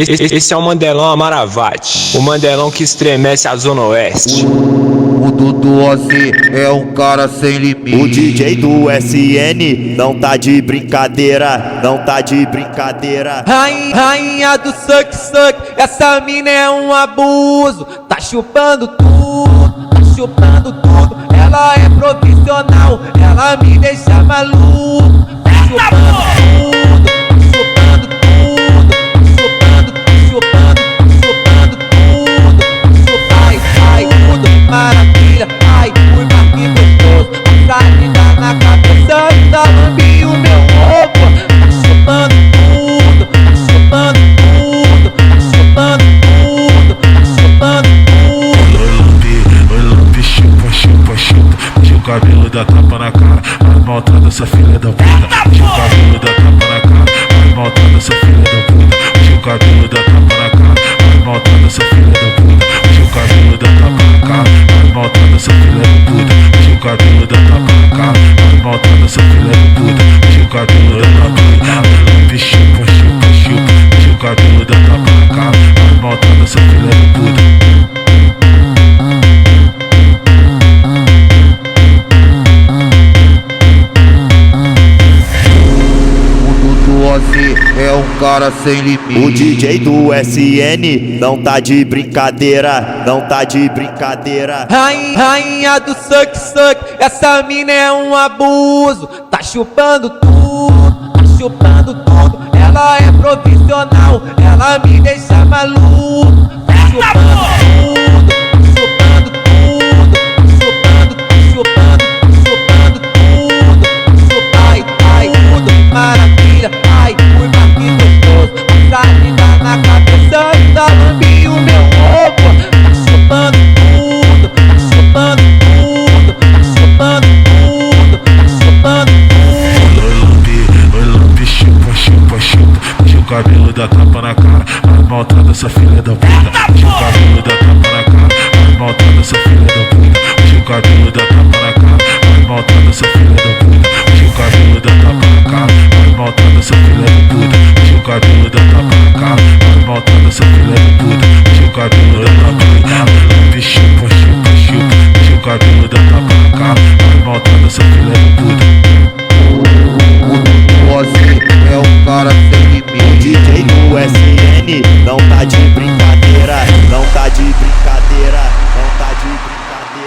Esse é o Mandelão Amaravate, o Mandelão que estremece a Zona Oeste. O Dudu OZ é um cara sem limite. O DJ do SN não tá de brincadeira, não tá de brincadeira. Rainha do suck suck, essa mina é um abuso. Tá chupando tudo, tá chupando tudo. Ela é profissional, ela me deixa maluco. Tá chupando tudo, tá chupando tudo, chupando tudo. Ai, tudo maravilha, ai, fui mais gostoso. A salida na cabeça ainda lambi o meu ovo. Tá chupando tudo, tá chupando tudo, tá chupando tudo, tá chupando tudo. Oi lambi, chupa, chupa, chupa. Deixa o cabelo da tapa na cara. Vai maltrata essa filha da puta. Deixa o cabelo da tapa na cara. Vai maltrata essa filha da puta. Deixa o cabelo da tapa na cara. Vai maltrata essa filha da puta. Deixa o cabelo da tapa na cara. Vai maltrata essa filha da puta. Deixa o cabelo da tapa na cara. Vai maltrata essa filha da puta. Deixa o cabelo da tapa na cara. Lambi, chupa, chupa, chupa. Deixa o cabelo da tapa na cara. Vai maltrata essa filha da puta. É um cara sem limite. O DJ do SN não tá de brincadeira, não tá de brincadeira. Rainha do suck suck, essa mina é um abuso. Tá chupando tudo, tá chupando tudo. Ela é profissional, ela me deixa maluco. Tá chupando tudo, tá chupando tudo, tá chupando tudo. Ai, tudo maravilha, ai, fui mais gostoso. A salida na cabeça ainda lambi o meu ovo. Tá chupando tudo, tá chupando tudo, tá chupando tudo, tá chupando tudo. Oi lambi, chupa, chupa, chupa. Deixa o cabelo da tapa na cara. Vai maltrata essa filha da puta. Deixa o cabelo da tapa na cara. Vai maltrata essa filha da puta. Deixa o cabelo da tapa na cara. Vai maltrata essa filha da puta. Deixa o cabelo da tapa na cara. Vai maltrata essa filha da puta. Deixa o cabelo da tapa na cara. Vai maltrata essa filha da puta. Deixa o cabelo da tapa na cara. Lambi, chupa, chupa, chupa. Deixa o cabelo da tapa na cara. Vai maltrata essa filha da puta.